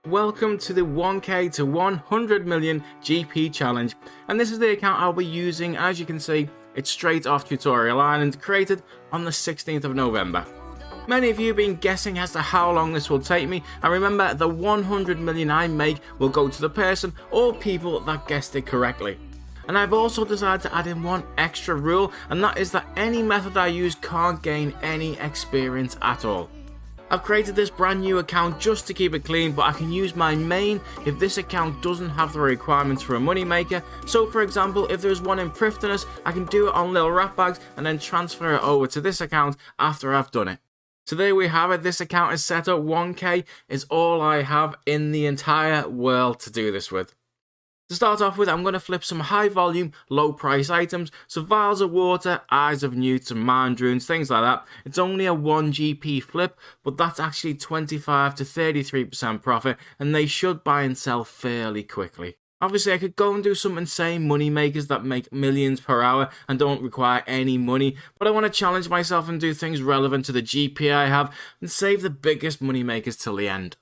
Welcome to the 1k to 100 million GP challenge, and this is the account I'll be using. As you can see, it's straight off Tutorial Island, created on the 16th of November. Many of you have been guessing as to how long this will take me, and remember, the 100 million I make will go to the person or people that guessed it correctly. And I've also decided to add in one extra rule, and that is that any method I use can't gain any experience at all. I've created this brand new account just to keep it clean, but I can use my main if this account doesn't have the requirements for a moneymaker. So for example, if there's one in Prifdiness, I can do it on Lilratbags and then transfer it over to this account after I've done it. So there we have it, this account is set up. 1k is all I have in the entire world to do this with. To start off with, I'm going to flip some high volume, low price items, so vials of water, eyes of newts and mind runes, things like that. It's only a 1 GP flip, but that's actually 25 to 33% profit, and they should buy and sell fairly quickly. Obviously, I could go and do some insane money makers that make millions per hour and don't require any money, but I want to challenge myself and do things relevant to the GP I have and save the biggest money makers till the end.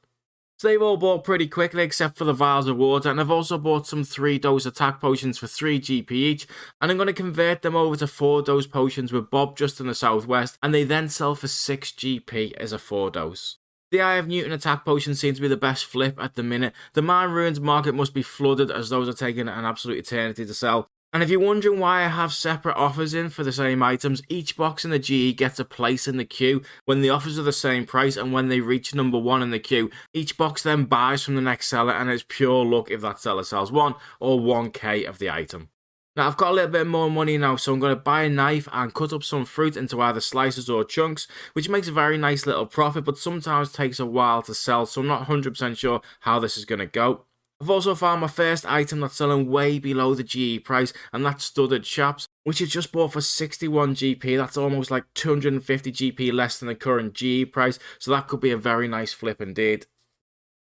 So they've all bought pretty quickly except for the vials of water, and I've also bought some 3-dose attack potions for 3 GP each, and I'm going to convert them over to 4-dose potions with Bob just in the southwest, and they then sell for 6 GP as a 4-dose. The Eye of Newton attack potion seems to be the best flip at the minute. The Mind Runes market must be flooded as those are taking an absolute eternity to sell. And if you're wondering why I have separate offers in for the same items, each box in the GE gets a place in the queue when the offers are the same price, and when they reach number 1 in the queue, each box then buys from the next seller, and it's pure luck if that seller sells 1 or 1k of the item. Now I've got a little bit more money now, so I'm going to buy a knife and cut up some fruit into either slices or chunks, which makes a very nice little profit, but sometimes takes a while to sell, so I'm not 100% sure how this is going to go. I've also found my first item that's selling way below the GE price, and that's studded chaps, which I just bought for 61 GP. That's almost like 250 GP less than the current GE price, so that could be a very nice flip indeed.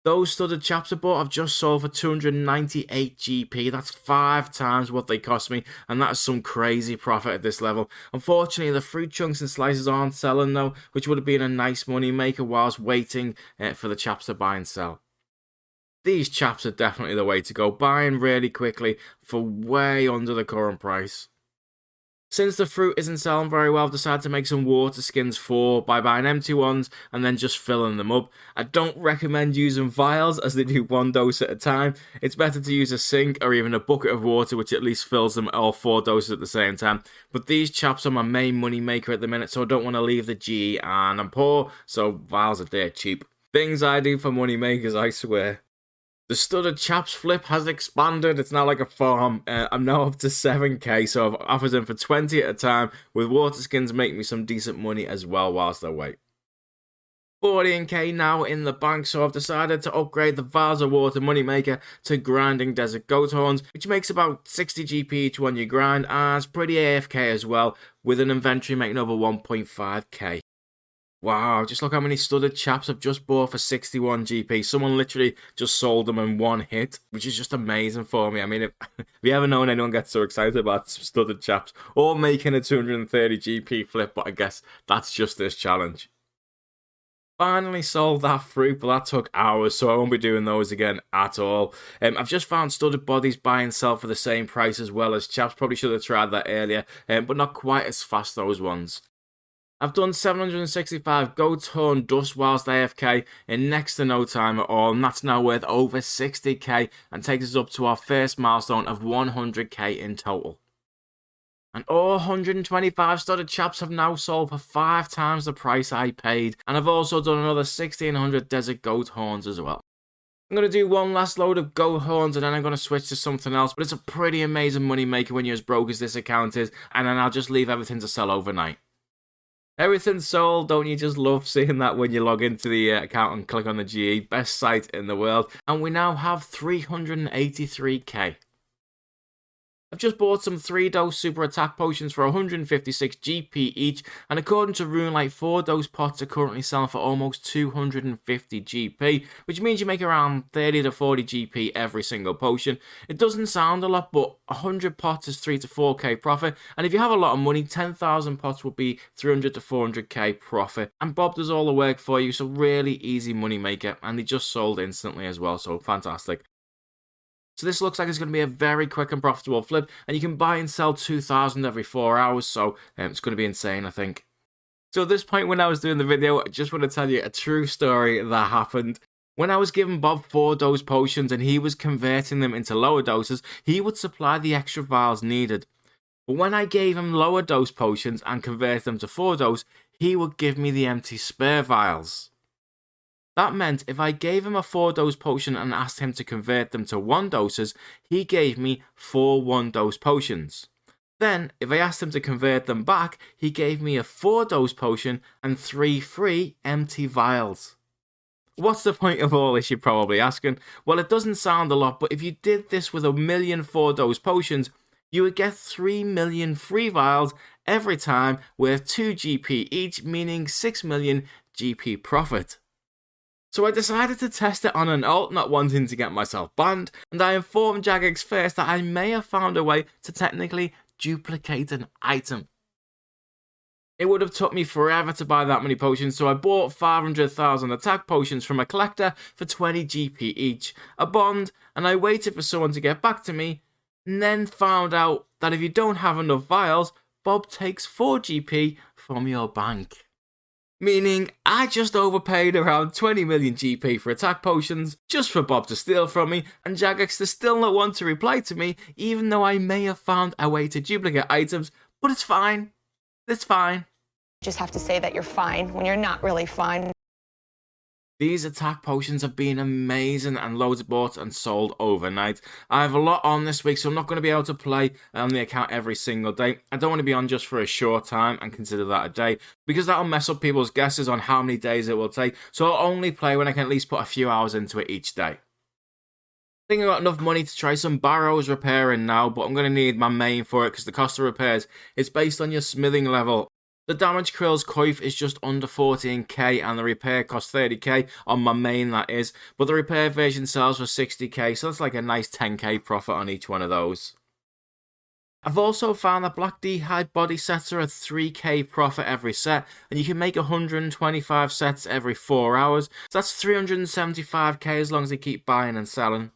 Those studded chaps I bought I've just sold for 298 GP. That's 5 times what they cost me, and that is some crazy profit at this level. Unfortunately, the fruit chunks and slices aren't selling though, which would have been a nice money maker whilst waiting for the chaps to buy and sell. These chaps are definitely the way to go, buying really quickly for way under the current price. Since the fruit isn't selling very well, I've decided to make some water skins by buying empty ones and then just filling them up. I don't recommend using vials as they do 1 dose at a time. It's better to use a sink or even a bucket of water, which at least fills them all 4 doses at the same time. But these chaps are my main money maker at the minute, so I don't want to leave the G, and I'm poor, so vials are dirt cheap. Things I do for money makers, I swear. The studded chaps flip has expanded. It's now like a farm. I'm now up to 7k, so I've offers in for 20 at a time, with water skins making me some decent money as well whilst I wait. 14k now in the bank, so I've decided to upgrade the vials of water moneymaker to grinding desert goat horns, which makes about 60 GP each one you grind, and it's pretty AFK as well, with an inventory making over 1.5k. Wow, just look how many studded chaps I've just bought for 61 GP. Someone literally just sold them in 1 hit, which is just amazing for me. I mean, have you ever known anyone get so excited about studded chaps or making a 230 GP flip? But I guess that's just this challenge. Finally sold that fruit, but that took hours, so I won't be doing those again at all. I've just found studded bodies buy and sell for the same price as well as chaps. Probably should have tried that earlier, but not quite as fast, those ones. I've done 765 goat horn dust whilst AFK in next to no time at all, and that's now worth over 60k and takes us up to our first milestone of 100k in total. And all 125 studded chaps have now sold for 5 times the price I paid, and I've also done another 1600 desert goat horns as well. I'm going to do one last load of goat horns and then I'm going to switch to something else, but it's a pretty amazing money maker when you're as broke as this account is, and then I'll just leave everything to sell overnight. Everything's sold. Don't you just love seeing that when you log into the account and click on the GE? Best site in the world. And we now have 383k. I've just bought some 3-dose super attack potions for 156 GP each, and according to Runelite, 4-dose pots are currently selling for almost 250 GP, which means you make around 30 to 40 GP every single potion. It doesn't sound a lot, but 100 pots is 3 to 4k profit, and if you have a lot of money, 10,000 pots will be 300 to 400k profit, and Bob does all the work for you, so really easy money maker, and he just sold instantly as well, so fantastic. So this looks like it's going to be a very quick and profitable flip, and you can buy and sell 2,000 every 4 hours, so it's going to be insane, I think. So at this point when I was doing the video, I just want to tell you a true story that happened. When I was giving Bob 4-dose potions and he was converting them into lower doses, he would supply the extra vials needed. But when I gave him lower dose potions and converted them to 4-dose, he would give me the empty spare vials. That meant if I gave him a 4-dose potion and asked him to convert them to 1 doses, he gave me 4 1-dose potions. Then, if I asked him to convert them back, he gave me a 4-dose potion and 3 free empty vials. What's the point of all this, you're probably asking? Well, it doesn't sound a lot, but if you did this with 1 million 4-dose potions, you would get 3 million free vials every time worth 2 GP each, meaning 6 million GP profit. So I decided to test it on an alt, not wanting to get myself banned, and I informed Jagex first that I may have found a way to technically duplicate an item. It would have took me forever to buy that many potions, so I bought 500,000 attack potions from a collector for 20 GP each, a bond, and I waited for someone to get back to me, and then found out that if you don't have enough vials, Bob takes 4 GP from your bank. Meaning, I just overpaid around 20 million GP for attack potions, just for Bob to steal from me, and Jagex to still not want to reply to me, even though I may have found a way to duplicate items, but it's fine. It's fine. Just have to say that you're fine when you're not really fine. These attack potions have been amazing and loads bought and sold overnight. I have a lot on this week, so I'm not going to be able to play on the account every single day. I don't want to be on just for a short time and consider that a day, because that'll mess up people's guesses on how many days it will take, so I'll only play when I can at least put a few hours into it each day. I think I've got enough money to try some barrows repairing now, but I'm going to need my main for it because the cost of repairs is based on your smithing level. The damage Krill's coif is just under 14k and the repair costs 30k on my main, that is, but the repair version sells for 60k, so that's like a nice 10k profit on each one of those. I've also found that Black D-Hide body sets are a 3k profit every set, and you can make 125 sets every 4 hours, so that's 375k as long as they keep buying and selling.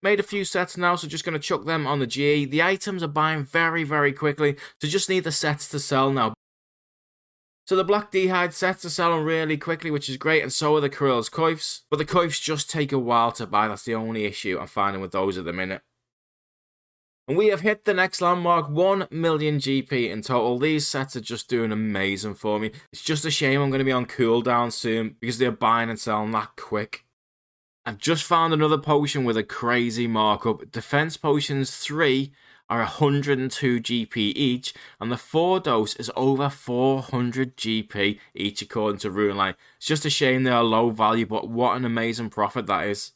Made a few sets now, so just going to chuck them on the GE. The items are buying very, very quickly, so just need the sets to sell now. So the Black D-Hide sets are selling really quickly, which is great, and so are the Krill's coifs. But the coifs just take a while to buy, that's the only issue I'm finding with those at the minute. And we have hit the next landmark, 1 million GP in total. These sets are just doing amazing for me. It's just a shame I'm going to be on cooldown soon, because they're buying and selling that quick. I've just found another potion with a crazy markup. Defense potions 3 are 102 GP each, and the 4-dose is over 400 GP each according to Runelite. It's just a shame they are low value, but what an amazing profit that is.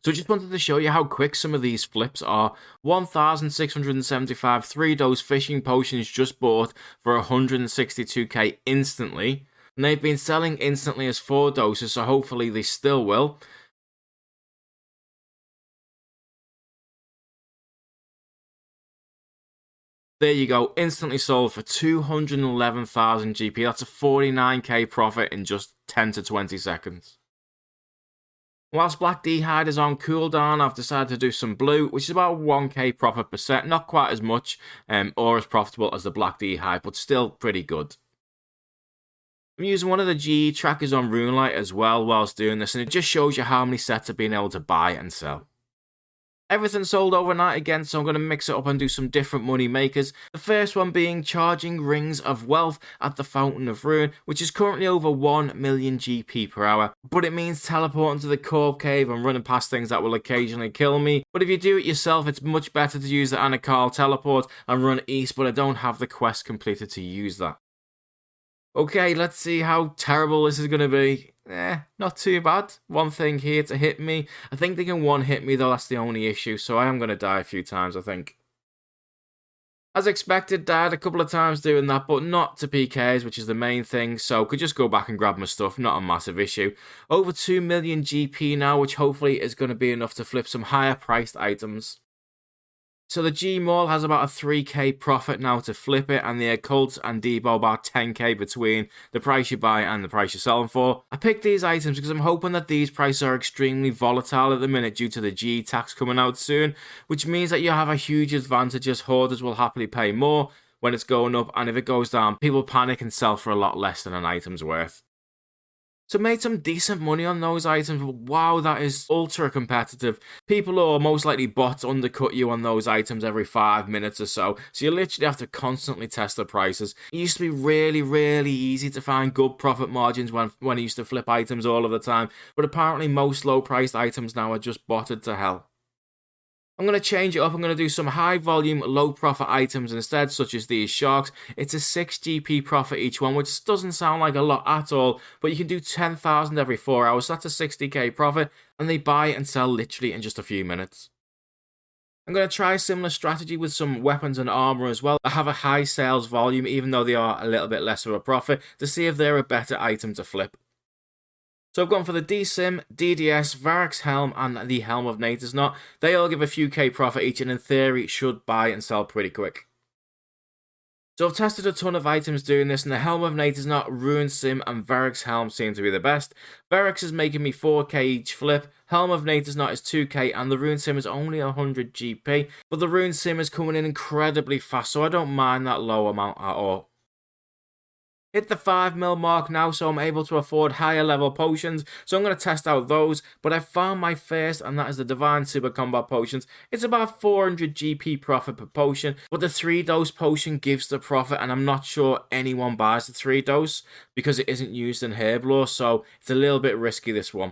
So I just wanted to show you how quick some of these flips are. 1,675 3-dose fishing potions just bought for 162k instantly, and they've been selling instantly as 4 doses, so hopefully they still will. There you go, instantly sold for 211,000 GP. That's a 49k profit in just 10 to 20 seconds. Whilst Black D-Hide is on cooldown, I've decided to do some blue, which is about 1k profit per set. Not quite as much or as profitable as the Black D-Hide, but still pretty good. I'm using one of the GE trackers on Runelite as well whilst doing this, and it just shows you how many sets I've been able to buy and sell. Everything sold overnight again, so I'm going to mix it up and do some different money makers. The first one being charging Rings of Wealth at the Fountain of Ruin, which is currently over 1 million GP per hour. But it means teleporting to the Corp Cave and running past things that will occasionally kill me. But if you do it yourself, it's much better to use the Anakal teleport and run east, but I don't have the quest completed to use that. Okay, let's see how terrible this is going to be. not too bad. One thing here to hit me. I think they can one hit me though, that's the only issue, so I am going to die a few times, I think. As expected, died a couple of times doing that, but not to PKs, which is the main thing, so could just go back and grab my stuff, not a massive issue. Over 2 million GP now, which hopefully is going to be enough to flip some higher priced items. So the G Mall has about a 3k profit now to flip it, and the Occult and Debo about 10k between the price you buy and the price you're selling for. I picked these items because I'm hoping that these prices are extremely volatile at the minute due to the G tax coming out soon, which means that you have a huge advantage as hoarders will happily pay more when it's going up, and if it goes down, people panic and sell for a lot less than an item's worth. So made some decent money on those items, but wow, that is ultra competitive. People are most likely bots undercut you on those items every 5 minutes or so you literally have to constantly test the prices. It used to be really easy to find good profit margins when I used to flip items all of the time, but apparently most low priced items now are just botted to hell. I'm going to change it up. I'm going to do some high volume, low profit items instead, such as these sharks. It's a 6 GP profit each one, which doesn't sound like a lot at all, but you can do 10,000 every 4 hours, so that's a 60k profit, and they buy and sell literally in just a few minutes. I'm going to try a similar strategy with some weapons and armor as well. I have a high sales volume, even though they are a little bit less of a profit, to see if they're a better item to flip. So I've gone for the D-Sim, DDS, Varric's Helm, and the Helm of Nature's Knot. They all give a few K profit each, and in theory should buy and sell pretty quick. So I've tested a ton of items doing this, and the Helm of Nature's Knot, Rune Sim, and Varric's Helm seem to be the best. Varric's is making me 4k each flip, Helm of Nature's Knot is 2k, and the Rune Sim is only 100 GP. But the Rune Sim is coming in incredibly fast, so I don't mind that low amount at all. Hit the 5 mil mark now, so I'm able to afford higher level potions, so I'm going to test out those, but I found my first, and that is the Divine Super Combat Potions. It's about 400 GP profit per potion, but the 3-dose potion gives the profit, and I'm not sure anyone buys the 3-dose, because it isn't used in herb lore, so it's a little bit risky, this one.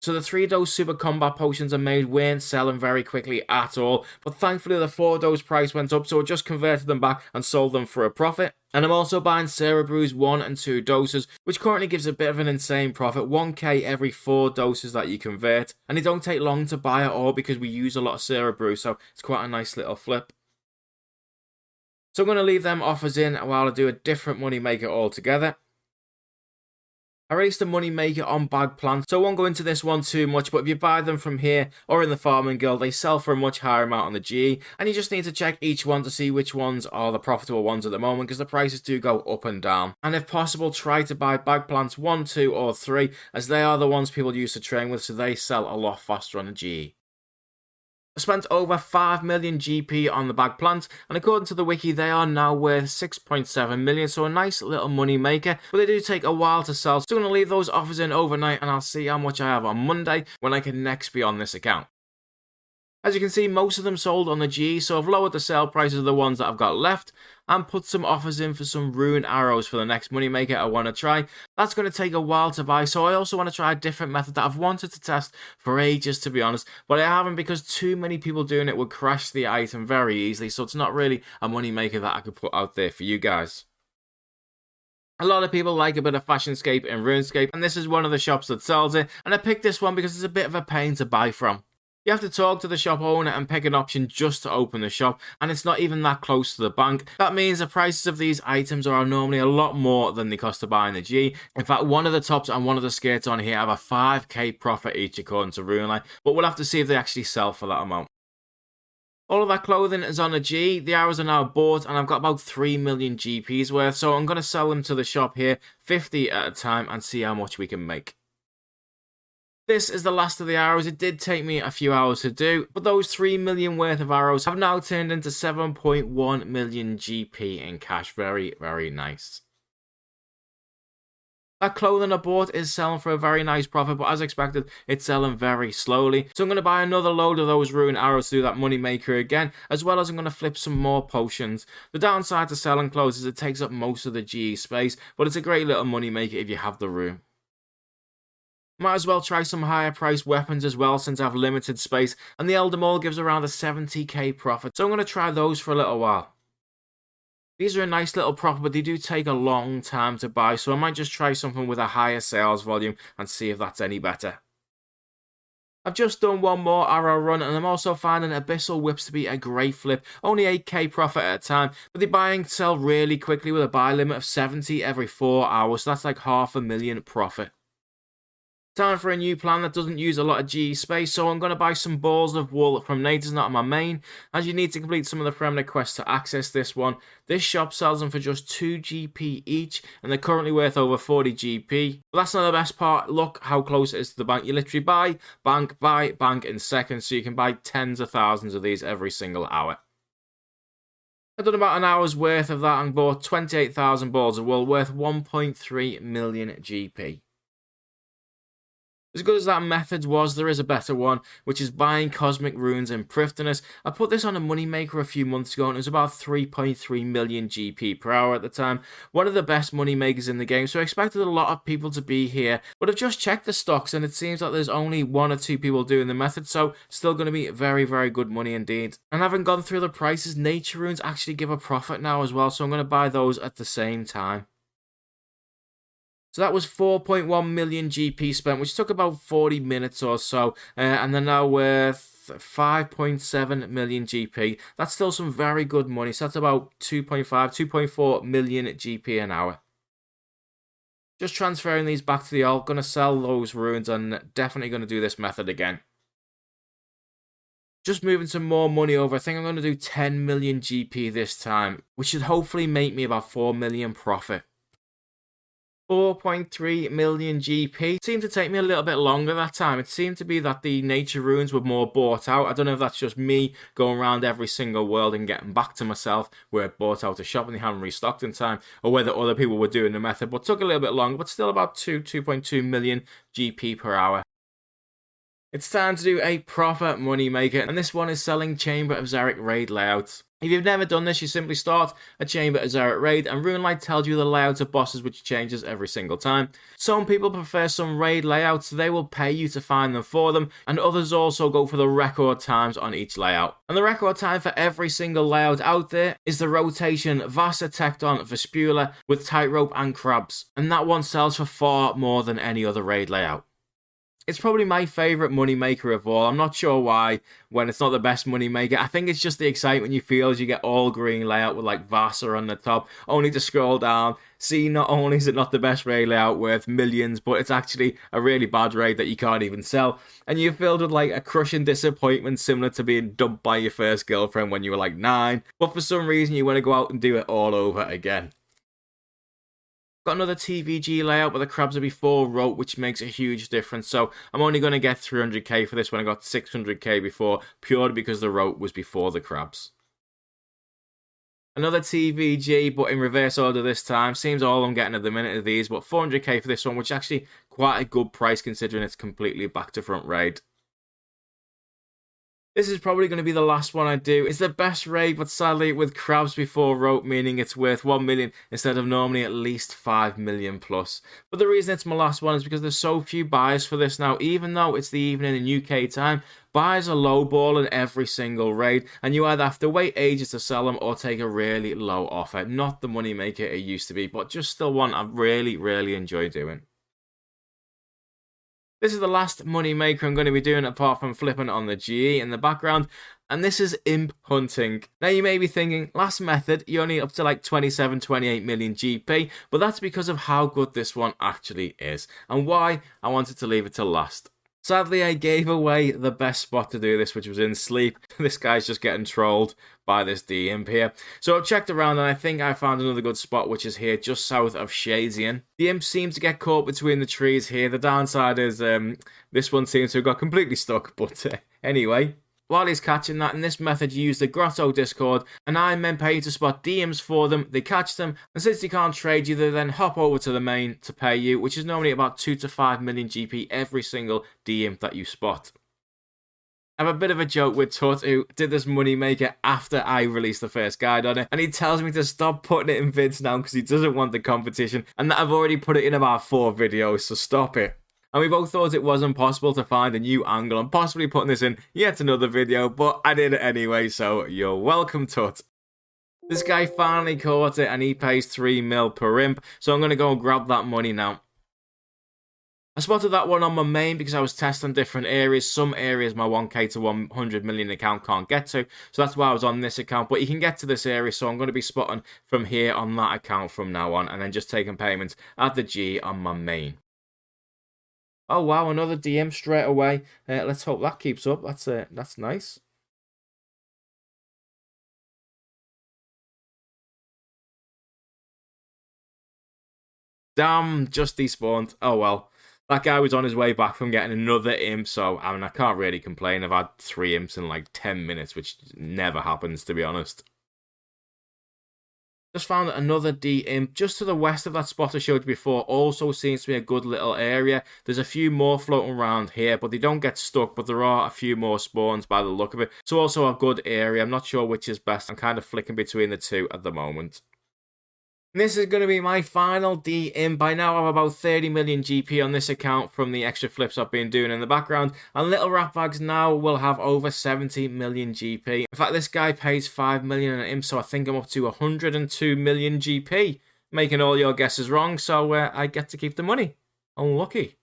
So the 3-dose super combat potions I made weren't selling very quickly at all, but thankfully the 4-dose price went up, so I just converted them back and sold them for a profit. And I'm also buying Cerebrew's 1 and 2 doses, which currently gives a bit of an insane profit, 1k every 4 doses that you convert. And they don't take long to buy at all because we use a lot of Cerebrew, so it's quite a nice little flip. So I'm going to leave them offers in while I do a different money maker altogether. I released a money maker on bag plants, so I won't go into this one too much, but if you buy them from here or in the farming guild, they sell for a much higher amount on the GE, and you just need to check each one to see which ones are the profitable ones at the moment, because the prices do go up and down. And if possible, try to buy bag plants 1, 2 or 3, as they are the ones people use to train with, so they sell a lot faster on the GE. I spent over 5 million GP on the bag plants, and according to the wiki, they are now worth 6.7 million, so a nice little money maker, but they do take a while to sell, so I'm going to leave those offers in overnight, and I'll see how much I have on Monday when I can next be on this account. As you can see, most of them sold on the G, so I've lowered the sale prices of the ones that I've got left and put some offers in for some rune arrows for the next moneymaker I want to try. That's going to take a while to buy, so I also want to try a different method that I've wanted to test for ages, to be honest, but I haven't because too many people doing it would crash the item very easily, so it's not really a moneymaker that I could put out there for you guys. A lot of people like a bit of Fashionscape and Runescape, and this is one of the shops that sells it, and I picked this one because it's a bit of a pain to buy from. You have to talk to the shop owner and pick an option just to open the shop, and it's not even that close to the bank. That means the prices of these items are normally a lot more than they cost to buy in the G. In fact, one of the tops and one of the skirts on here have a 5k profit each according to RuneLine, but we'll have to see if they actually sell for that amount. All of that clothing is on a G, the arrows are now bought, and I've got about 3 million GPs worth, so I'm going to sell them to the shop here, 50 at a time, and see how much we can make. This is the last of the arrows. It did take me a few hours to do, but those 3 million worth of arrows have now turned into 7.1 million GP in cash. Very, very nice. That clothing I bought is selling for a very nice profit, but as expected, it's selling very slowly. So I'm going to buy another load of those rune arrows to do that money maker again, as well as I'm going to flip some more potions. The downside to selling clothes is it takes up most of the GE space, but it's a great little money maker if you have the room. Might as well try some higher priced weapons as well since I have limited space, and the Elder Maul gives around a 70k profit, so I'm going to try those for a little while. These are a nice little profit, but they do take a long time to buy, so I might just try something with a higher sales volume and see if that's any better. I've just done one more arrow run, and I'm also finding Abyssal Whips to be a great flip. Only 8k profit at a time, but they buy and sell really quickly with a buy limit of 70 every 4 hours, so that's like $500,000 profit. Time for a new plan that doesn't use a lot of GE space, so I'm going to buy some balls of wool from Nature's Not on my main, as you need to complete some of the friendly quests to access this one. This shop sells them for just 2 GP each, and they're currently worth over 40 GP. But that's not the best part. Look how close it is to the bank. You literally buy, bank in seconds, so you can buy tens of thousands of these every single hour. I've done about an hour's worth of that and bought 28,000 balls of wool worth 1.3 million GP. As good as that method was, there is a better one, which is buying cosmic runes in Prifddinas. I put this on a moneymaker a few months ago, and it was about 3.3 million GP per hour at the time. One of the best moneymakers in the game, so I expected a lot of people to be here. But I've just checked the stocks, and it seems like there's only 1 or 2 people doing the method, so still going to be very, very good money indeed. And having gone through the prices, nature runes actually give a profit now as well, so I'm going to buy those at the same time. So that was 4.1 million GP spent, which took about 40 minutes or so, and they're now worth 5.7 million GP. That's still some very good money, so that's about 2.4 million GP an hour. Just transferring these back to the alt, going to sell those runes and definitely going to do this method again. Just moving some more money over, I think I'm going to do 10 million GP this time, which should hopefully make me about 4 million profit. 4.3 million GP. Seemed to take me a little bit longer that time. It seemed to be that the nature runes were more bought out. I don't know if that's just me going around every single world and getting back to myself where it bought out a shop and they haven't restocked in time, or whether other people were doing the method, but took a little bit longer, but still about 2.2 million GP per hour. It's time to do a proper money maker, and this one is selling Chamber of Xeric raid layouts. If you've never done this, you simply start a Chamber of Xeric raid, and RuneLite tells you the layouts of bosses, which changes every single time. Some people prefer some raid layouts, so they will pay you to find them for them, and others also go for the record times on each layout. And the record time for every single layout out there is the rotation Vasa Tecton Vespula with Tightrope and Crabs, and that one sells for far more than any other raid layout. It's probably my favourite moneymaker of all. I'm not sure why, when it's not the best moneymaker. I think it's just the excitement you feel as you get all green layout with like Vasa on the top, only to scroll down, see not only is it not the best raid layout worth millions, but it's actually a really bad raid that you can't even sell. And you're filled with like a crushing disappointment similar to being dumped by your first girlfriend when you were like 9. But for some reason you want to go out and do it all over again. Got another TVG layout, but the crabs are before rope, which makes a huge difference. So I'm only going to get 300k for this one. I got 600k before, purely because the rope was before the crabs. Another TVG, but in reverse order this time. Seems all I'm getting at the minute of these, but 400k for this one, which is actually quite a good price considering it's completely back to front raid. This is probably going to be the last one I do. It's the best raid, but sadly with crabs before rope, meaning it's worth 1 million instead of normally at least 5 million plus. But the reason it's my last one is because there's so few buyers for this now. Even though it's the evening in UK time, buyers are lowballing every single raid, and you either have to wait ages to sell them or take a really low offer. Not the moneymaker it used to be, but just still one I really, really enjoy doing. This is the last money maker I'm going to be doing apart from flipping on the GE in the background, and this is Imp Hunting. Now you may be thinking, last method, you only up to like 27-28 million GP, but that's because of how good this one actually is, and why I wanted to leave it till last. Sadly, I gave away the best spot to do this, which was in sleep. This guy's just getting trolled by this Imp here. So I've checked around and I think I found another good spot, which is here just south of Shazian. The Imp seems to get caught between the trees here. The downside is this one seems to have got completely stuck, but anyway. While he's catching that, in this method you use the Grotto Discord, and Iron Men pay you to spot DMs for them, they catch them, and since they can't trade you, they then hop over to the main to pay you, which is normally about 2 to 5 million GP every single DM that you spot. I have a bit of a joke with Tut, who did this money maker after I released the first guide on it, and he tells me to stop putting it in vids now because he doesn't want the competition, and that I've already put it in about 4 videos, so stop it. And we both thought it was impossible to find a new angle and possibly putting this in yet another video, but I did it anyway, so you're welcome, Tut. This guy finally caught it and he pays 3 mil per imp. So I'm going to go and grab that money now. I spotted that one on my main because I was testing different areas. Some areas my 1k to 100 million account can't get to. So that's why I was on this account. But you can get to this area. So I'm going to be spotting from here on that account from now on. And then just taking payments at the G on my main. Oh wow, another DM straight away. Let's hope that keeps up. That's nice. Damn, just despawned. Oh well. That guy was on his way back from getting another imp, so I mean, I can't really complain. I've had 3 imps in like 10 minutes, which never happens, to be honest. Just found another D-imp just to the west of that spot I showed you before. Also seems to be a good little area. There's a few more floating around here, but they don't get stuck. But there are a few more spawns by the look of it. So also a good area. I'm not sure which is best. I'm kind of flicking between the two at the moment. This is going to be my final D-imp. By now I have about 30 million GP on this account from the extra flips I've been doing in the background. And Lilratbags now will have over 70 million GP. In fact, this guy pays 5 million an imp, so I think I'm up to 102 million GP. Making all your guesses wrong, so I get to keep the money. Unlucky.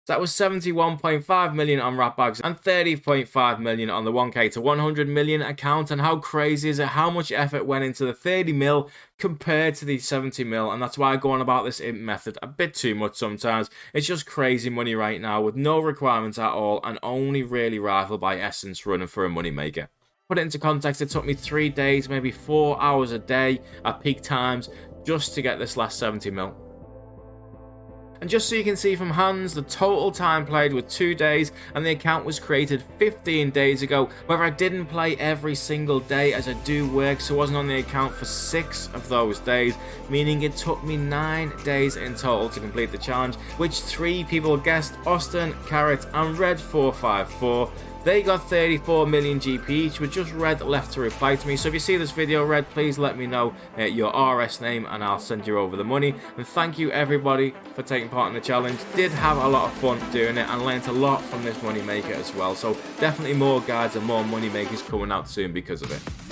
That was 71.5 million on Ratbags and 30.5 million on the 1k to 100 million account. And how crazy is it how much effort went into the 30 mil compared to the 70 mil? And that's why I go on about this imp method a bit too much sometimes. It's just crazy money right now with no requirements at all and only really rivaled by Essence running for a money maker. Put it into context, it took me 3 days, maybe 4 hours a day at peak times just to get this last 70 mil. And just so you can see from hands, the total time played was 2 days and the account was created 15 days ago. However, I didn't play every single day as I do work, so I wasn't on the account for 6 of those days, meaning it took me 9 days in total to complete the challenge, which 3 people guessed: Austin, Carrot and Red454. They got 34 million GP each, with just Red left to reply to me. So if you see this video, Red, please let me know your RS name and I'll send you over the money. And thank you everybody for taking part in the challenge. Did have a lot of fun doing it and learned a lot from this money maker as well. So definitely more guides and more money makers coming out soon because of it.